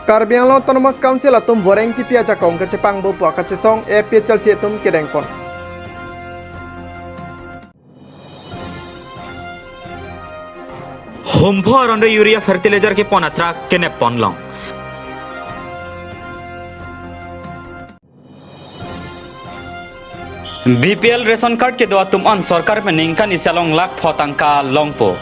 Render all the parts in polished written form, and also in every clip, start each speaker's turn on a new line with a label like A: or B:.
A: Karbi Anglong Autonomous Council atum boreng ki pia jakong ke Jepang bo puak ke song PHL si atum ke dengpon.
B: Humpor under urea fertilizer के पोनात्रा केने पोनलों BPL ration card के द्वारा तुम अन सरकार में निंका निशालों lakh फोतांका लोंगपो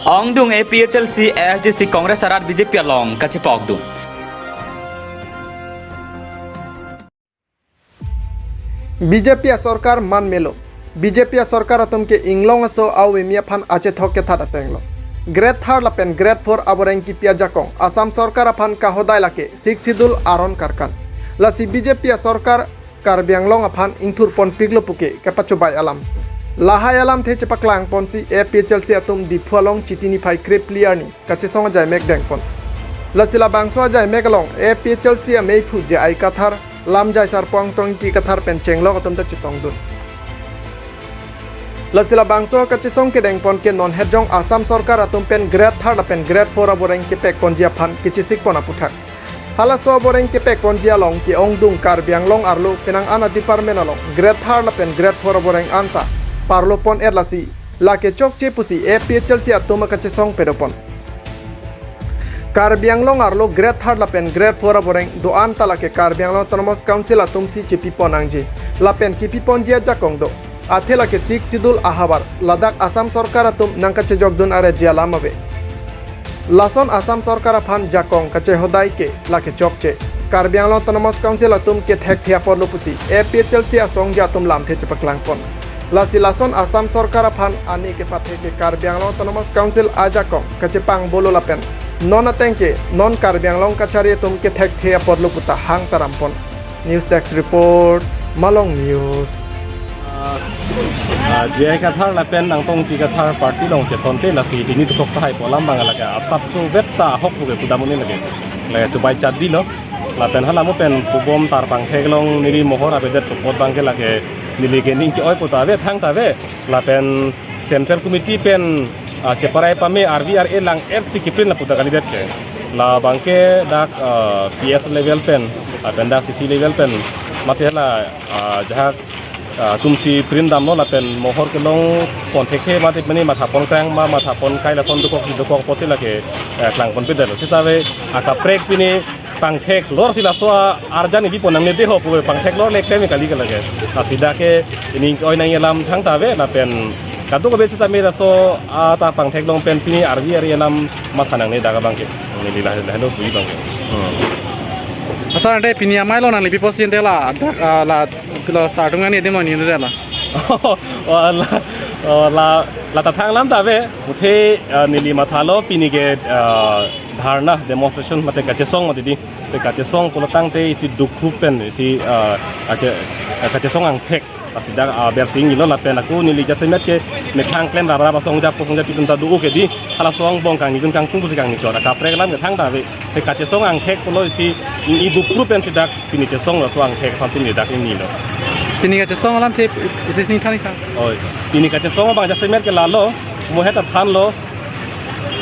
B: Angdung APHLC SDC Congress Arat BJP along Kachipogdung
A: BJP सरकार मान मेलो BJP सरकार अतुम के इंग्लोंग सो आउ एमिया फान आचे थोक के था तेंगलो ग्रेड थर्ड लपेन ग्रेड फोर अबोरेंग की पिया जाकों असम सरकार अफान का होदाय लाके सिख सिदुल आरोन करकन लसी BJP सरकार कार्बी आंगलोंग अफान इंथुर पन पिगलो पुके के पचुबाय अलम लाहाय अलम थे चपकलांग पनसी APHLC अतुम दिफुआलोंग चिटिनी फाइ क्रिप प्लियरनी कचिसोंग जाय मेक देंगपन लसिला बांगसो जाय मेगलोंग APHLC मेफु जे आई कथार लाम जाय सार पोंग तोंग की कथार पेन चेंगलो अतुम त चितोंग दुन लसिला बांगसो कचिसोंग के देंगपन के नॉन हेडजोंग आसाम सरकार अतुम पेन ग्रेड थर्ड पेन ग्रेड फोर अबोरेंग के पेक कोंजिया फान किचिसिक पोना पुथाक हालासो अबोरेंग के पेक कोंजिया लोंग की ओंगदुंग कार्बी आंगलोंग आरलु पेनांग आना डिपार्टमेंट अलोंग ग्रेड थर्ड पेन ग्रेड फोर अबोरेंग आंसा पार्लोपन एरलासी लाके चोकचे पुसी APHLC अतुम कचिसोंग पेडोपन कार्बी आंगलोंग आरलो ग्रेड थर्ड लापेन ग्रेड फोर अबोरेंग दो आंता लाके कार्बी आंगलोंग ऑटोनोमस काउंसिल अतुम सी चिपी पोनांगजी लापेन किपी पोंजिया जाकोंग दो आथे लाके सिख सिदुल आहाबार लद्दाख आसाम सरकार अतुम नंकाचे जगदुन आरे जियालामाबे लासन आसाम सरकार फान जाकोंग कचे होदाय के लाके चोकचे कार्बी आंगलोंग ऑटोनोमस काउंसिल अतुम के थेक थिया पोरलुपुसी APHLC असोंग जातुम लामथे चपकलांगपन लासी लासन आसाम सरकार फान आनी के पाथे के कार्बी आंगलोंग ऑटोनोमस काउंसिल आजाकोंग कचे पांग बोलो लापेन नॉन अतेंके नॉन कार्बी आंगलोंग कचारी तुम के थेक थिया पोरलुपुता हांग तरामपन न्यूज़ डेस्क रिपोर्ट मालोंग न्यूज़
C: जे कथार लापेन नंगतों ती कथार पार्टी लोंग से तोंते लसी दिनी तो कहाय पोलाम बांगा लगा सबसो बेटा हक पुगे कुदामुनी लगे लगे तो बाई चादी लो लापेन हलामो पेन पुबोम तार बांगे लोंग निरी मोहर आबेदे तो पोत बांगे लगे निली के निंग ओय पुतावे थांग तावे लापेन सेंट्रल कमिटी पेन चेपराय पामे RVRA लांग FC किप्रिन ला पुता kandidat के ला बांके डाक PS लेवल पेन पेन डाक CC लेवल पेन माथे ला जहा तुमसी प्रिन दामनो लापेन मोहर के लोंग पॉन्टेके माते मनी माथा पॉन क्रैंग माथा पॉन काइला सोन दुको पोसे लगे क्लांग पॉन पेदल सितावे आका प्रेक पिने पांगथेक लोर सिला सो आरजानी भी पोनंग ने देहो पुवे पांगथेक लोर लेके में कली के लगे सिदा के इनिंग ओय नंग यलाम थांग तावे लापेन कादो को बेसिता मेरा सो ता पांगथेक लोंग पेन पिनी RVRA यलाम माथा नंग ने दागा बांगे ने लीला hello Bui बांगे
D: asal ada pinia mailo nang lebih posin tela la kilo sarungan ni demo ni nila
C: la tathang lam tawe uthe nili mathalo pini ke dharna demonstration mate kachesong mate di se kachesong polotang te isi dukhu pen isi kachesong ang thek asida bersing ilo la pen aku nili jasemet ke mekhang klem ra basong ja posong ja pitun ta du ke di hala song bong kang ni kun kang tung kang ni chora ka prek lam ke thang tawe se kachesong ang thek polo isi i dukhu pen sidak pini chesong la so ang thek phan sin ni dak ni lo
D: pini ka chesong alam te ni thani kha
C: oi pini ka chesong bang jasemet ke la lo mo heta than lo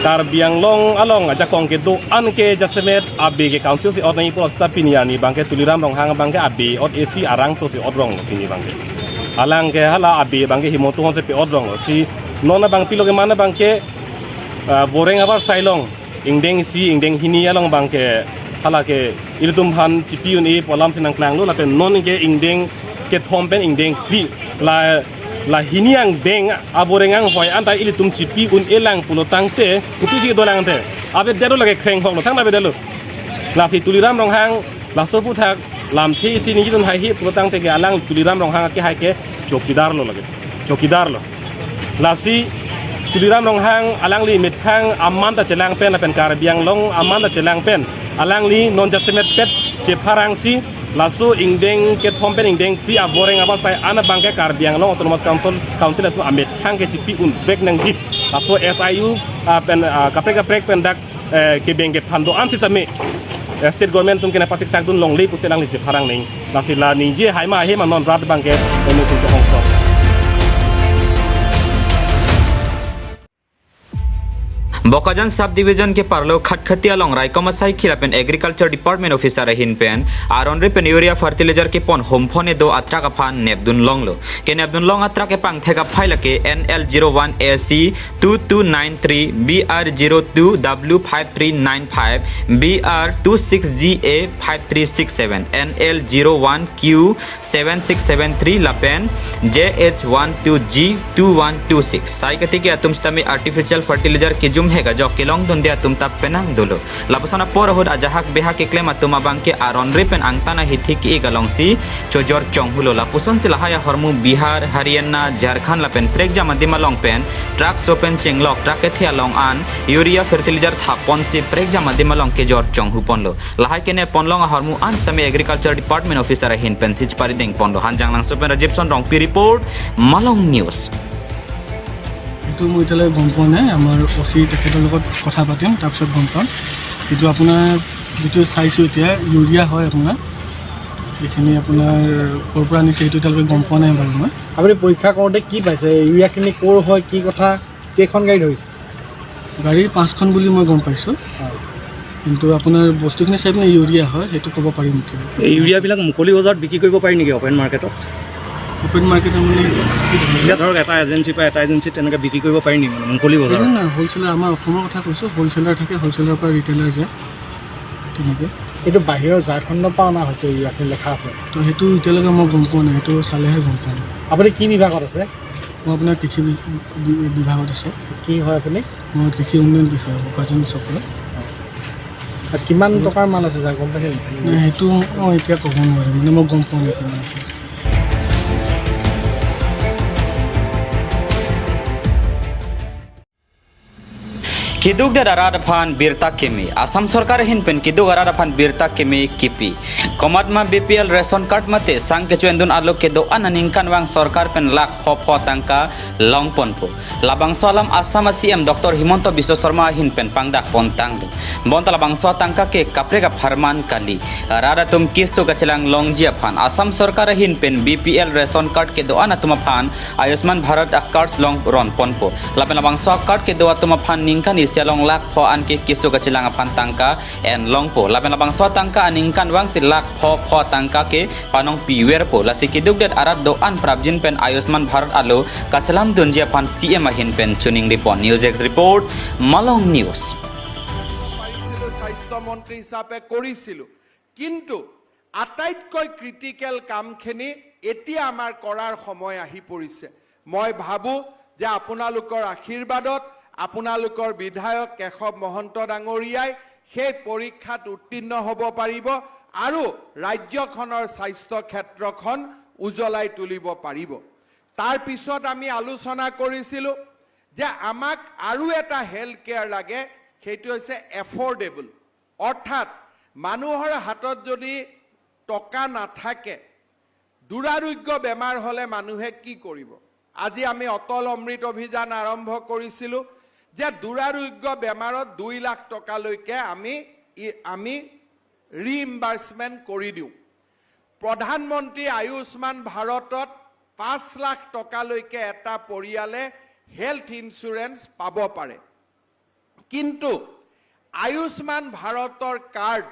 C: Karbi Anglong along aja kong ke do an ke jasemet AB ke council si ot nai po sta piniani bangke tuliram rong hang bangke AB ot AC arang so si ot rong pini bangke alang ke hala AB bangke himotu on se pe ot rong si nona bang pilo ke mana bangke boreng abar sailong ingdeng si ingdeng hini along bangke hala ke iltum han cipiun e polam sinang klang lo la pe non ke ingdeng ke thompen ingdeng kri la hiniang deng aborengang hoi antai ili tum cipi un elang pulotang te uti si dolang te abe dedo lage kreng hong thang na be delu la si tuliram rong hang la so puthak lam thi si ni jun hai hi pulotang te ge alang tuliram rong hang ke hai ke chokidar lo lage chokidar lo la si tuliram rong hang alang li mit hang amman ta chelang pen la pen Karbiang long amman ta chelang pen alang li non jasemet pet che parang si lasu ingdeng ke thompen ingdeng pi aboreng aba sai ana bangke Karbiang long autonomous council itu amit hang ke cipi un bek nang jip lasu SIU pen kaprek pendak ke bengke phando am sitame state government tum kena pasik sak dun long li puselang li parang ning lasila ninje hai ma he manon rat bangke onu tu hong kong
B: Bokajan subdivision ke parlo khatkhatiya long raikoma sai khilapen agriculture department officer hin pen aron repen urea fertilizer ke pon homphone do atra ka phan nebdun long lo ke nebdun long atra ke pang theka phaila ke NL01AC 2293 BR02W5395 BR26GA 5367 NL01Q7673 lapen JH12G 2126 sai ke tike atum stami artificial fertilizer ke jum hega jok ke long don dia tum tap penang dulu lapasana por hod ajahak beha ke klem atum abang ke aron repen angtana hithi ki galong si chojor chong hulo lapuson sila haya hormu Bihar Haryana Jharkhand lapen prekja madima long pen truck sopen chenglok truck ke thia long an urea fertilizer thapon si prekja madima long ke jor chong hupon lo lahai ke ne pon long hormu an stami agriculture department officer hin pen sich parideng pon lo hanjang lang sopen Rajibson rong pi report Malong News
E: এইটো মই এতিয়ালৈ গম পোৱা নাই আমাৰ অচি তেখেতৰ লগত কথা পাতিম তাৰপিছত গম পাম কিন্তু আপোনাৰ যিটো চাইছোঁ এতিয়া ইউৰিয়া হয় আপোনাৰ এইখিনি আপোনাৰ ক'ৰ পৰা আনিছে এইটো এতিয়ালৈকে গম পোৱা নাই বাৰু মই
F: আপুনি পৰীক্ষা কৰোঁতে কি পাইছে ইউৰিয়াখিনি ক'ৰ হয় কি কথা কেইখন গাড়ী ধৰিছে
E: গাড়ী 5খন বুলি মই গম পাইছোঁ কিন্তু আপোনাৰ বস্তুখিনি চাই পিনে ইউৰিয়া হয় সেইটো ক'ব পাৰিম এতিয়া
F: এই ইউৰিয়াবিলাক মুকলি বজাৰত বিক্ৰী কৰিব পাৰি নেকি অপেন মাৰ্কেটত
E: অপেন মাৰ্কেটৰ মানে
F: এতিয়া ধৰক এটা এজেঞ্চিৰ পৰা এটা এজেঞ্চিত তেনেকৈ বিক্ৰী কৰিব পাৰি নেকি মানে মুকলি বজাৰত
E: এইটো না হ'লচেলাৰ আমাৰ অসমৰ কথা কৈছোঁ হ'লচেলাৰ থাকে হ'লচেলাৰৰ পৰা ৰিটেইলাৰ যায় তেনেকৈ
F: এইটো বাহিৰৰ ঝাৰখণ্ডৰ পৰা অনা হৈছে ইউৰিয়াখিনি লেখা আছে
E: তো সেইটো এতিয়ালৈকে মই গম পোৱা নাই সেইটো চালেহে গম পাম
F: আপুনি কি বিভাগত আছে
E: মই আপোনাৰ কৃষি বিভাগত আছোঁ
F: কি হয় আপুনি
E: মই কৃষি উন্নয়ন বিষয়া বোকাজান চক্ৰ
F: আৰু কিমান টকাৰ মাল আছে যাৰ গম পাইছে
E: নাই সেইটো মই এতিয়া ক'ব নোৱাৰিম মানে মই গম পোৱা নাই কিমান আছে
B: Kidug da Radaphan Birta Kemi Assam Sarkar hin pen Kidug Radaphan Birta Kemi Kipi Komatma BPL ration card mate sang kecuendun alok kedo ananingkan wang sarkar pen lak pho tangka long ponpo labang salam Assam CM Dr Himonto Biswa Sharma hin pen pangdak pontang lu bonta labang so tangka ke kaprega farman kali radatum kisu kacelang long jia phan Assam Sarkar hin pen BPL ration card kedo anatuma phan Ayushman Bharat cards long ron ponpo lapen labang so card kedo atuma phan ningkan sialong lak pho an ke kisu kacilang aphan tangka en longpo lapen labang so tangka aningkan wang si lak pho tangka ke panong piwer po la sikiduk det arat do an prabjin pen Ayushman Bharat alo kasalam dunjia pan CM ahin pen tuning report News X report Malong News
G: স্বাস্থ্য মন্ত্ৰী হিচাপে কৰিছিলোঁ কিন্তু আটাইতকৈ critical কামখিনি এতিয়া আমাৰ কৰাৰ সময় আহি পৰিছে মই ভাবো যে আপোনালোকৰ আশীৰ্বাদত আপোনালোকৰ বিধায়ক কেশৱ মহন্ত ডাঙৰীয়াই সেই পৰীক্ষাত উত্তীৰ্ণ হ'ব পাৰিব আৰু ৰাজ্যখনৰ স্বাস্থ্য ক্ষেত্ৰখন উজ্বলাই তুলিব পাৰিব তাৰ পিছত আমি আলোচনা কৰিছিলোঁ যে আমাক আৰু এটা হেল্থ কেয়াৰ লাগে সেইটো হৈছে এফৰ্ডেবল অৰ্থাৎ মানুহৰ হাতত যদি টকা নাথাকে দুৰাৰোগ্য বেমাৰ হ'লে মানুহে কি কৰিব আজি আমি অটল অমৃত অভিযান আৰম্ভ কৰিছিলোঁ যে দুৰাৰোগ্য বেমাৰত 2 লাখ টকালৈকে আমি ৰিইম্বাৰ্সমেন্ট কৰি দিওঁ প্ৰধানমন্ত্ৰী আয়ুষ্মান ভাৰতত 5 লাখ টকালৈকে এটা পৰিয়ালে হেল্থ ইন্সুৰেন্স পাব পাৰে কিন্তু আয়ুষ্মান ভাৰতৰ কাৰ্ড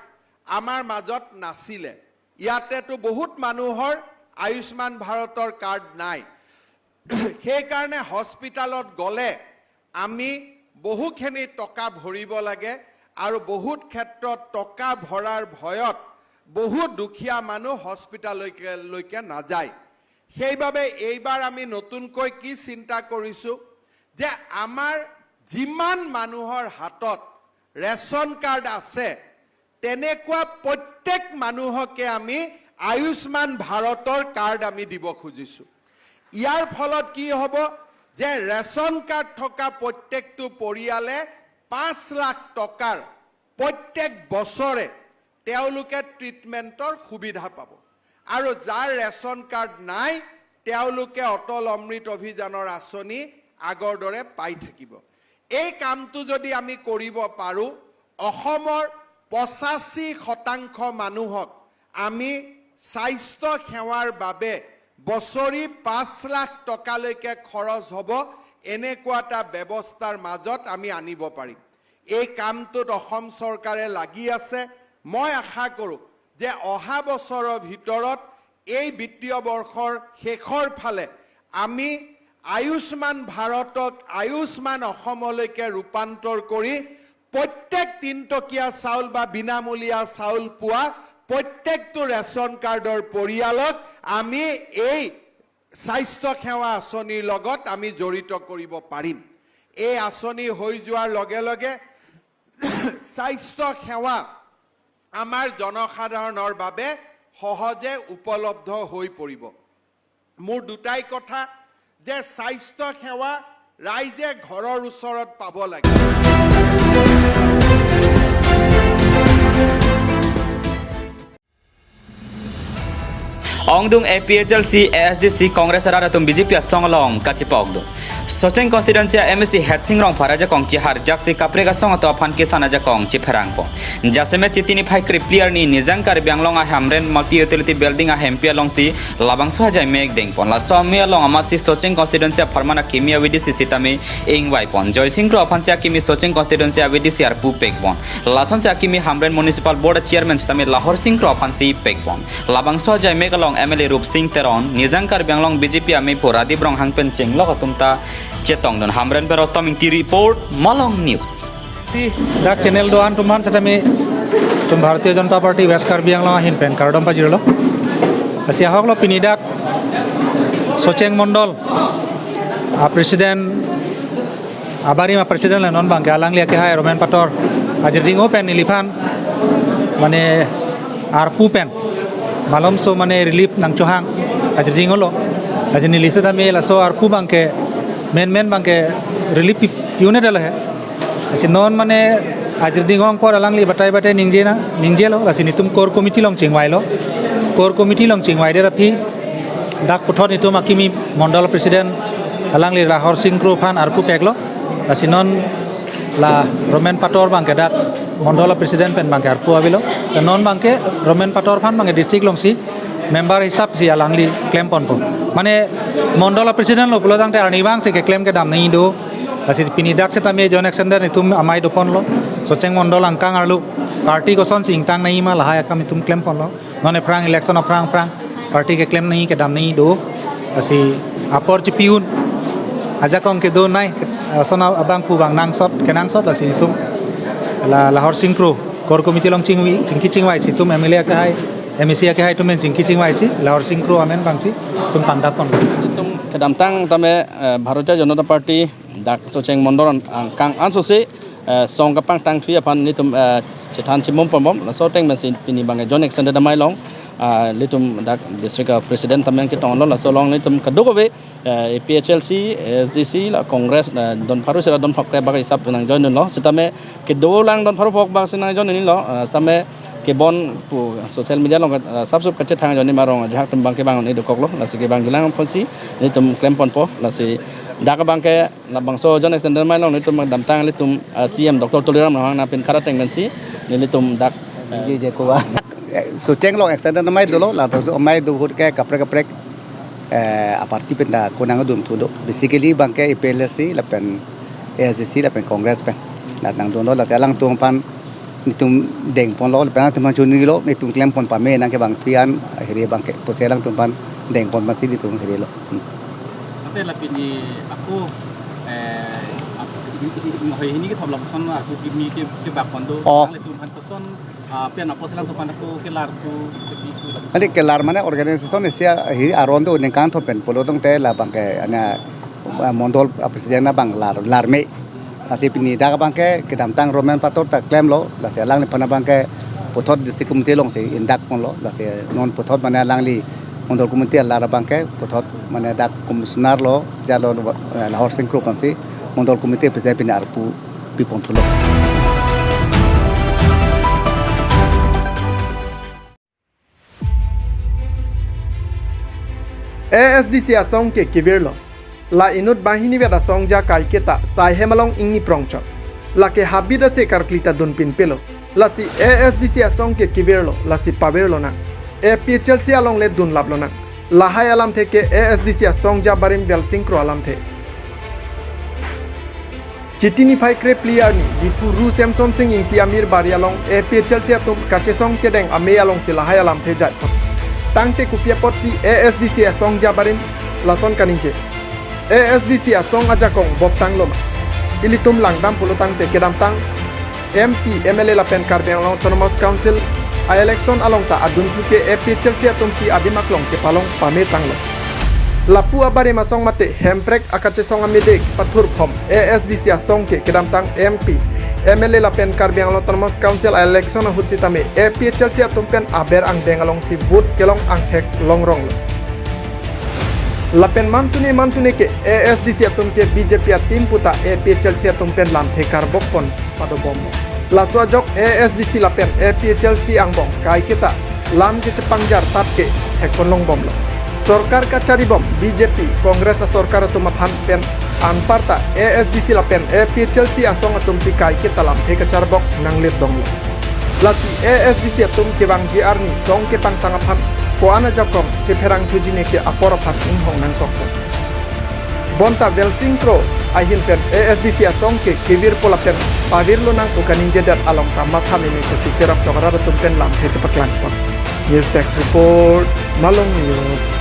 G: আমাৰ মাজত নাছিলে ইয়াতেতো বহুত মানুহৰ আয়ুষ্মান ভাৰতৰ কাৰ্ড নাই সেই কাৰণে হস্পিটালত গলে আমি বহুখিনি টকা ভৰিব লাগে আৰু বহুত ক্ষেত্ৰত টকা ভৰাৰ ভয়ত বহুত দুখীয়া মানুহ হস্পিটাললৈকে নাযায় সেইবাবে এইবাৰ আমি নতুনকৈ কি চিন্তা কৰিছো যে আমাৰ যিমান মানুহৰ হাতত ৰেশন কাৰ্ড আছে তেনেকুৱা প্ৰত্যেক মানুহকে আমি আয়ুষ্মান ভাৰতৰ কাৰ্ড আমি দিব খুজিছো ইয়াৰ ফলত কি হ'ব যে ৰেশন কাৰ্ড থকা প্ৰত্যেকটো পৰিয়ালে 5 লাখ টকাৰ প্ৰত্যেক বছৰে তেওঁলোকে ট্ৰিটমেন্টৰ সুবিধা পাব আৰু যাৰ ৰেশন কাৰ্ড নাই তেওঁলোকে অটল অমৃত অভিযানৰ আঁচনি আগৰ দৰে পাই থাকিব এই কামটো যদি আমি কৰিব পাৰো অসমৰ 85% মানুহক আমি স্বাস্থ্য সেৱাৰ বাবে বছৰি 5 লাখ টকালৈকে খৰচ হ'ব এনেকুৱা এটা ব্যৱস্থাৰ মাজত আমি আনিব পাৰিম এই কামটোত অসম চৰকাৰে লাগি আছে। মই আশা কৰোঁ যে অহা বছৰৰ ভিতৰত এই বিত্তীয় বৰ্ষৰ শেষৰ ফালে আমি আয়ুষ্মান ভাৰতক আয়ুষ্মান অসমলৈকে ৰূপান্তৰ কৰি প্ৰত্যেক 3 টকীয়া চাউল বা বিনামূলীয়া চাউল পোৱা প্ৰত্যেকটো ৰেচন কাৰ্ডৰ পৰিয়ালক আমি এই স্বাস্থ্য সেৱা আঁচনিৰ লগত আমি জড়িত কৰিব পাৰিম। এই আঁচনি হৈ যোৱাৰ লগে লগে স্বাস্থ্য সেৱা আমাৰ জনসাধাৰণৰ বাবে সহজে উপলব্ধ হৈ পৰিব। মোৰ দুটাই কথা যে স্বাস্থ্য সেৱা ৰাইজে ঘৰৰ ওচৰত পাব লাগে।
B: Ongdung APHLC ASDC Congress Rada tum BJP songlong kachipogdung Socheng constituency MSC Hatsing rong paraja kong chihar jaksi kaprega song to phan kisan aja kong chiperangpo jaseme chitini phai kripliar ni nizangkar bianglong a hamren multi utility building a hempia long si labang so jai meg deng pon la so me long amasi Socheng constituency farmana kimia VDC sitame ingwai pon Joy Singh ro phan sia kimi Socheng constituency VDC ar pu pekbon lason sia kimi hamren municipal board chairman sitame Lahore Singh ro phan si pekbon labang so jai meg long MLA Rup Singh Teron nizangkar bianglong BJP ame poradi brong hangpen chenglok atumta chetong don hamren perostoming ti report Malong News
H: si dak channel doan tuman satame tum Bharatiya Janata Party West Karbi Anglong hin pen kardom pajirlo asia hoklo pinidak Socheng Mondol a president abari ma president non bang galang liake hai Roman Pator ajringo pen niliphan mane arpu pen malom so mane relief nang chohang ajringo lo ajni lisa da me la so arpu bangke men bangke relief unit ala hai asi non mane ajringong por alangli batai ningje lo asini tum core committee long chingwai lo core committee long chingwai de rapi dak puthot nitum akimi mondal president alangli Lahore Singh Kro phan arpu peklo asinon la Roman Pator bangke dak mondal president pen bangke arpu abilo non bangke Roman Pator phan bangke district long si member hisap si alangli claim pon po mane mondal president lo pulodang te arnibang se ke claim ke dam nei do asi pinidak se tame jon extender nitum amai do pon lo Socheng mondal angkang arlu party ko son singtang nei ma lahaya kam nitum claim pon lo none prang election of prang party ke claim nei ke dam nei do asi apor chipiun aja kong ke do nai sona abang pu bang nang sot asi nitum la Lahore Singh Kro core committee long chingwai si tum MLA ke hai MSC ke hai tumen chingwai si Lahore Singh Kro amen bangsi tum pandak kon
I: tum kedam tang tame Bharatiya Janata Party dak Socheng Mondol kang ansose song kapang tang thui apan ni tum chetan chimom pomom la so teng mesin pini bang John extended damai long litum dak district president tameng ke tong la so long ni tum kadokowe APHLC SDC la Congress don paru sira don phok ba hisap nang join lo sitame ke do lang don paru phok ba sina join ni lo sitame ke bon pu social media long subscribe kache thang join ni marong jahak tum bang ke bang ni do koklo la se ke bang gilang ponsi ni tum claim pon po la se dak bang ke la bang so John extender mai long ni tum dam tang li tum CM Dr. Tuliram nang na pin karateng si ni tum dak
J: je ko wa Socheng long extender mai dolo la to mai do hut ke kaprek aparti pen da konang dum thudo basically bangke APLC la pen ASC la pen Congress pen nang dono la telang tung pan nitum deng pon lo pen tum chuni lo nitum claim pon pa me nang ke bang tian heri bangke poselang tum pan deng pon masih ditung heri lo
D: ate la pini aku ini ke tholom son aku kimi ke bak pondo le tum pan son pian apa selang tum pan aku kelar tu
J: ani kelar mane organisation sia hi aron do neng kan thopen polo tong te la bangke ana mondol presiden na bang lar me asi pini da bangke kedam tang Roman Pator ta claim lo la se lang ni pana bangke pothot district committee long se indak pon lo la se non pothot mane lang li mondol committee la bangke pothot mane dak komisioner lo jalo Lahore Singh Kro pansi mondol committee presiden pini arpu pipon thulo
A: ASDC asong ke kivirlo la inut bahini beda songja kai keta sai hemalong ingni prongcha la ke habida se karklita dun pin pelo la si ASDC asong ke kivirlo la si paverlo na APHLC along le dun lablo na la hai alam the ke ASDC asong ja barim bel Singh Kro alam the Citinify Kre player ni Dipu Ru Samson Singh ing Tiamir Barialong APHL sia tum kacesong kedeng ameyalong silahai alam tejat. Tangte kupia pot si ASDC song jabarin lason kaninje. ASDC song ajakong bob tanglom. Ilitum langdam puluh tangte kedam tang MP MLA lapen Karbiang Autonomous Council a election along ta adun ke APHL sia tum si abimaklong ke palong pame tanglom. Lapu abare masong mate hemprek akache song amedek patur pom ASDC song ke kedam tang MP MLA lapen Karbiang Autonomous Council a election hutitame APHL sia tumpen aber ang dengalong si vote kelong ang hek longrong. Lapen mantune ke ASDC tumke BJP tim puta APHL sia tumpen lam hekar bokpon pada bombo. Laswa jok ASDC lapen APHL si angbong kai kita lam ke cepangjar tapke hekon long bom. Sorkar kacari bom BJP Kongres Sorkar tumaphan pen anparta ASDC lapen APHL si asong atum si kai kita lam hekar bok nanglit dong. Lati ASDC atum ke bang JR ni song ke pang sangapan ko ana jakom ke perang tujine ke aporo pas inghong nang sokko. Bonta Velsingkro ahin pen ASDC asong ke kivir pola pen pavir lo nang ukanin jedat along tamat hamini ke sikirap jogara tumpen lam he cepat langkon. News Desk Report Malong News.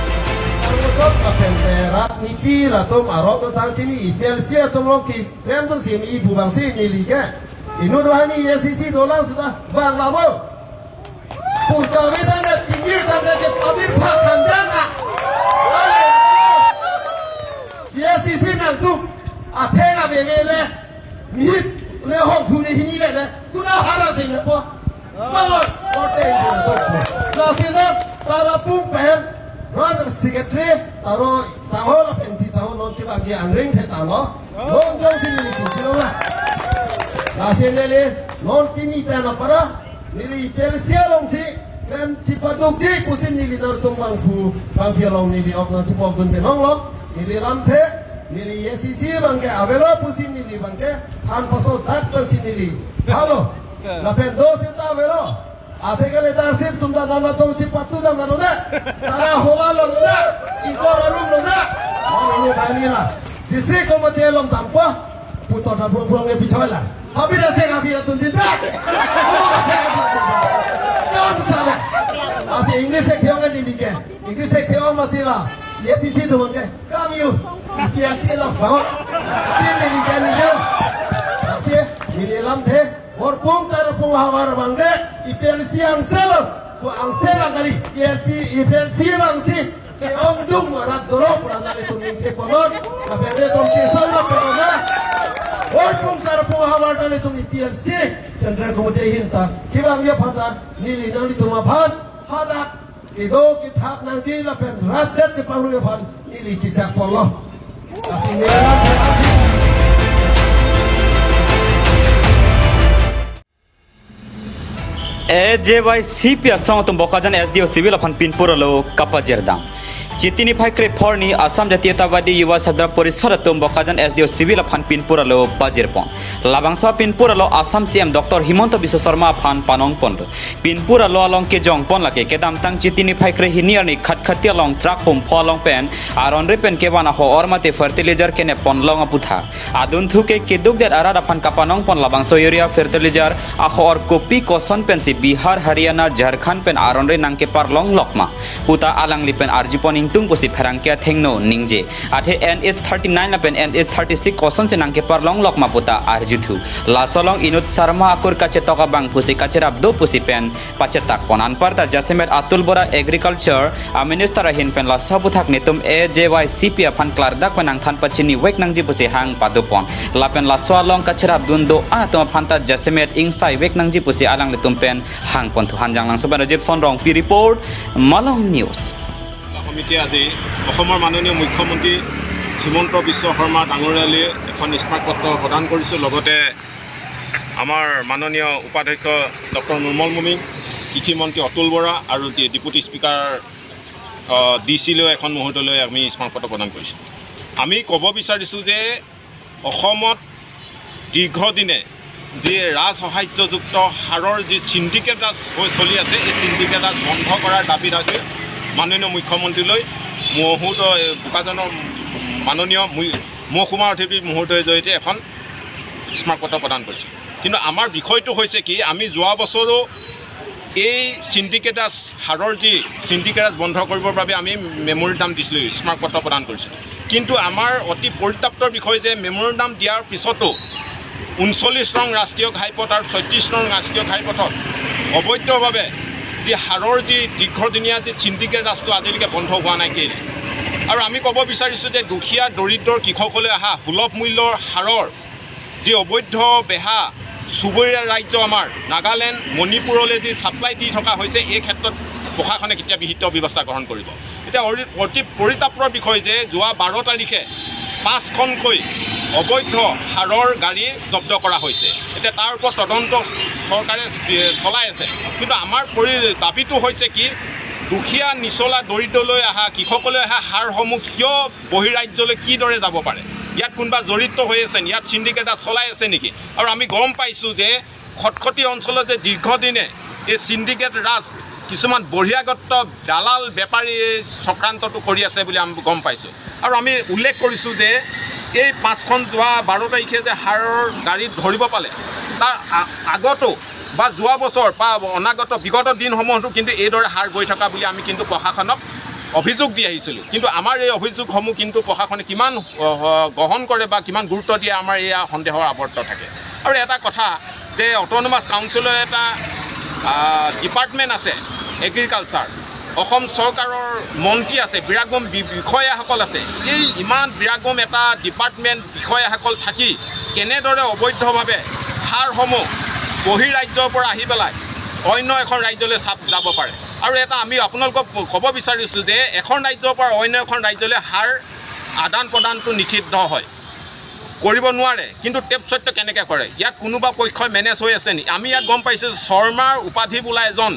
K: Apen perat nipi la tom arok tang chini ipel sia tom long ki trem tu sim i bu bang si ni li ka inu dwani SCC dolang sudah bang lamo puta wedang da timir tang da ke pabir phak khandang a SCC nang tu a thega be be le mi le hong thu ni hini be le kuna hara sing le po ba lo o te ni to la sin da la pung pen Rada Secretary taro sahola penti sahol non ke bagi angring the talo non jong sini ni sini lah asenele non pini pena para nili pelsia long si kan si paduk di pusin nili nar tumbang fu bang fialong nili ok nan si pokun penong lo nili lamthe nili SCC bangke avelo pusin nili bangke han paso dat pusin nili halo la pen do sita avelo Ate kali tarsip tumda nana tong cipatu dam nana na, tara hola long na, ikor alung long na, mau ini kali lah. Distrik komite long tampa, putar dan pulang ke picola. Habis dah saya kaki atun bintang. Jangan salah. Masih English sekian kan ini ke, English sekian masih lah. SCC tu mungkin kami u, kiasi lah bawa. Sini ni kan ni jauh. Masih di dalam teh. Orpung tarapung hawar bangge ipel siang selo ku angsela kali ipel siang si ke ongdung rat doro purana itu mingke ponot kapende tom si saura penoga orpung tarapung hawar dal itu ipel si sentral komite hinta kibang ya phata nili nang itu maphat hadak ido kithak nang ji la pen rat det ke pahule phan nili cicak pollo asing
B: AJYCP asong tum bokajan SDO civil apan pinpura lo kapajerdang. Citinify Kre Porni Assam Jatiyatawadi Yuwa Sadra Porishad tum bokajan SDO civil apan pinpura lo bajirpon. Labangsa pinpura lo Assam CM Dr. Himanta Biswa Sarma apan panongpon. Pinpura lo along ke jongpon lake kedam tang Citinify Kre hiniar ni khat along track home polong pen aron repen kewana ho ormate fertilizer kene pon long aputha. Adun thuke keduk der arad apan kapanong pon labangso urea fertilizer aho or kopi koson pen si Bihar Haryana Jharkhand pen aron re nangke parlong lokma. Puta alang lipen arjipon tung pusi pherangkia thengno ningje athe NH39 lapen NH36 koson se nangke parlong lokma puta arjuthu lasolong inut sarma akur kache toka bang pusi kache rabdo pusi pen pacetak ponan parta jasemet atul bora agriculture a minister hin pen la sabuthak nitum AJYCP apan klardak panang than pachini wek nangji pusi hang padupon lapen la swalong kache rabdun do anatom phanta jasemet ingsai wek nangji pusi alang litum pen hang pontu hanjang lang soban rajib sonrong pi report Malong News
C: সমিতি আজি অসমৰ মাননীয় মুখ্যমন্ত্ৰী হিমন্ত বিশ্ব শৰ্মা ডাঙৰীয়ালৈ এখন স্মাৰকপত্ৰ প্ৰদান কৰিছোঁ লগতে আমাৰ মাননীয় উপাধ্যক্ষ ডক্টৰ নুৰ্মল মুমিন কৃষিমন্ত্ৰী অতুল বৰা আৰু ডেপুটি স্পিকাৰ ডিচিলৈ এখন মুহূৰ্তলৈ আমি স্মাৰকপত্ৰ প্ৰদান কৰিছোঁ আমি ক'ব বিচাৰিছোঁ যে অসমত দীৰ্ঘদিনে যি ৰাজসাহায্যযুক্ত সাৰৰ যি চিণ্ডিকেট ৰাজ হৈ চলি আছে এই চিণ্ডিকেট ৰাজ বন্ধ কৰাৰ দাবী ৰাখি মাননীয় মুখ্যমন্ত্ৰীলৈ মুহূৰ্ত বোকাজানৰ মাননীয় মহকুমা অধিপতি মুহূৰ্তৰ জৰিয়তে এখন স্মাৰকপত্ৰ প্ৰদান কৰিছোঁ কিন্তু আমাৰ বিষয়টো হৈছে কি আমি যোৱা বছৰো এই চিণ্ডিকেটাছ হাৰৰ যি চিণ্ডিকেটাছ বন্ধ কৰিবৰ বাবে আমি মেমৰিণ্ডাম দিছিলোঁ স্মাৰকপত্ৰ প্ৰদান কৰিছিলোঁ কিন্তু আমাৰ অতি পৰিতাপ্তৰ বিষয় যে মেমৰিণ্ডাম দিয়াৰ পিছতো 39 নং ৰাষ্ট্ৰীয় ঘাইপথ আৰু 36 নং ৰাষ্ট্ৰীয় ঘাইপথত অবৈধভাৱে যি হাৰৰ যি দীৰ্ঘদিনীয়া যি চিণ্ডিকেট ৰাজটো আজিলৈকে বন্ধ হোৱা নাই কেলৈ আৰু আমি ক'ব বিচাৰিছোঁ যে দুখীয়া দৰিদ্ৰৰ কৃষকলৈ অহা সুলভ মূল্যৰ হাৰৰ যি অবৈধ বেহা চুবুৰীয়া ৰাজ্য আমাৰ নাগালেণ্ড মণিপুৰলৈ যি ছাপ্লাই দি থকা হৈছে এই ক্ষেত্ৰত প্ৰশাসনে কেতিয়া বিহিত ব্যৱস্থা গ্ৰহণ কৰিব এতিয়া অতি পৰিতাপৰ বিষয় যে যোৱা 12 তাৰিখে 5খনকৈ অবৈধ হাৰৰ গাড়ী জব্দ কৰা হৈছে এতিয়া তাৰ ওপৰত তদন্ত চৰকাৰে চলাই আছে কিন্তু আমাৰ দাবীটো হৈছে কি দুখীয়া নিচলা দৰিদ্ৰলৈ অহা কৃষকলৈ অহা হাৰসমূহ কিয় বহিৰাজ্যলৈ কিদৰে যাব পাৰে ইয়াত কোনোবা জড়িত হৈ আছে ইয়াত চিণ্ডিকেটা চলাই আছে নেকি আৰু আমি গম পাইছোঁ যে খটখটি অঞ্চলত যে দীৰ্ঘদিনে এই চিণ্ডিকেট ৰাজ কিছুমান বহিৰাগত দালাল বেপাৰী চক্ৰান্তটো কৰি আছে বুলি আমি গম পাইছোঁ আৰু আমি উল্লেখ কৰিছোঁ যে এই 5খন যোৱা 12 তাৰিখে যে হাৰৰ গাড়ীত ধৰিব পালে তাৰ আগতো বা যোৱা বছৰ বা অনাগত বিগত দিনসমূহতো কিন্তু এইদৰে হাৰ গৈ থকা বুলি আমি কিন্তু প্ৰশাসনক অভিযোগ দি আহিছিলোঁ কিন্তু আমাৰ এই অভিযোগসমূহ কিন্তু প্ৰশাসনে কিমান গ্ৰহণ কৰে বা কিমান গুৰুত্ব দিয়ে আমাৰ এয়া সন্দেহৰ আৱৰ্ত থাকে আৰু এটা কথা যে অট'নমাছ কাউন্সিলৰ এটা ডিপাৰ্টমেণ্ট আছে এগ্ৰিকালচাৰ অসম চৰকাৰৰ মন্ত্ৰী আছে বিৰাগম বিষয়াসকল আছে এই ইমান বিৰাগম এটা ডিপাৰ্টমেণ্ট বিষয়াসকল থাকি কেনেদৰে অবৈধভাৱে সাৰসমূহ বহিৰাজ্যৰ পৰা আহি পেলাই অন্য এখন ৰাজ্যলৈ যাব পাৰে আৰু এটা আমি আপোনালোকক ক'ব বিচাৰিছোঁ যে এখন ৰাজ্যৰ পৰা অন্য এখন ৰাজ্যলৈ সাৰ আদান প্ৰদানটো নিষিদ্ধ হয় কৰিব নোৱাৰে কিন্তু টেপ সত্য কেনেকৈ কৰে ইয়াত কোনোবা পক্ষই মেনেজ হৈ আছে নেকি আমি ইয়াত গম পাইছোঁ শৰ্মাৰ উপাধি বোলা এজন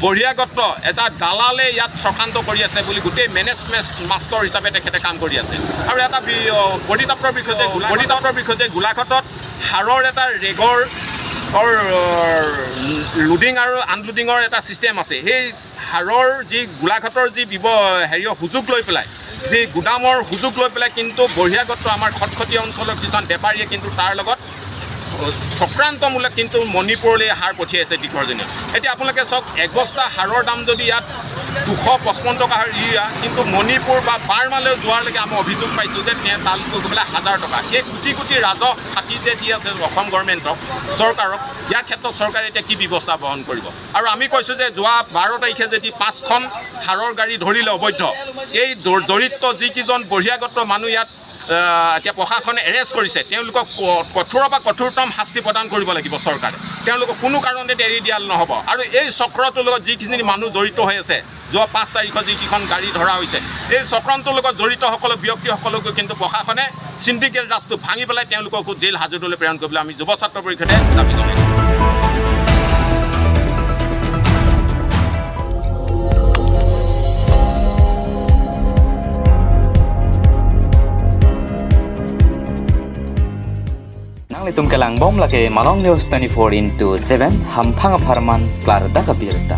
C: বহিৰাগত এটা দালালে ইয়াত চক্ৰান্ত কৰি আছে বুলি গোটেই মেনেজমেণ্ট মাষ্টৰ হিচাপে তেখেতে কাম কৰি আছে আৰু এটা পৰিতাপৰ বিষয় যে গোলাঘাটত সাৰৰ এটা ৰেগৰ লোডিং আৰু আনলোডিঙৰ এটা ছিষ্টেম আছে সেই সাৰৰ যি গোলাঘাটৰ যি সুযোগ লৈ পেলাই যি গুদামৰ সুযোগ লৈ পেলাই কিন্তু বহিৰাগত আমাৰ খটখটি অঞ্চলৰ কিছুমান বেপাৰীয়ে কিন্তু তাৰ লগত চক্ৰান্তমূলক কিন্তু মণিপুৰলৈ সাৰ পঠিয়াইছে দীৰ্ঘদিনীয়া এতিয়া আপোনালোকে চাওক এক বস্তা সাৰৰ দাম যদি ইয়াত 255 টকা ইউৰিয়া কিন্তু মণিপুৰ বা বাৰ্মালৈ যোৱালৈকে আমি অভিযোগ পাইছোঁ যে তালৈকে গৈ পেলাই 1000 টকা সেই কোটি কোটি ৰাজহ ফাটি যে দি আছে অসম গভৰ্ণমেণ্টক চৰকাৰক ইয়াৰ ক্ষেত্ৰত চৰকাৰে এতিয়া কি ব্যৱস্থা গ্ৰহণ কৰিব আৰু আমি কৈছোঁ যে যোৱা 12 তাৰিখে যদি 5খন সাৰৰ গাড়ী ধৰিলে অবৈধ এই জড়িত যিকেইজন বহিৰাগত মানুহ ইয়াত এতিয়া প্ৰশাসনে এৰেষ্ট কৰিছে তেওঁলোকক কঠোৰৰ পৰা কঠোৰতম শাস্তি প্ৰদান কৰিব লাগিব চৰকাৰে তেওঁলোকক কোনো কাৰণতে এৰি দিয়া নহ'ব আৰু এই চক্ৰটোৰ লগত যিখিনি মানুহ জড়িত হৈ আছে যোৱা 5 তাৰিখত যিকেইখন গাড়ী ধৰা হৈছে এই চক্ৰান্তৰ লগত জড়িতসকলক ব্যক্তিসকলকো কিন্তু প্ৰশাসনে চিণ্ডিকেট ৰাজটো ভাঙি পেলাই তেওঁলোককো জেল হাজতলৈ প্ৰেৰণ কৰিবলৈ আমি যুৱ ছাত্ৰ পৰিষদে দাবী জনাইছোঁ
B: Itum kelang bom lake Malong News 24/7 hampang aparman klar da kabirta.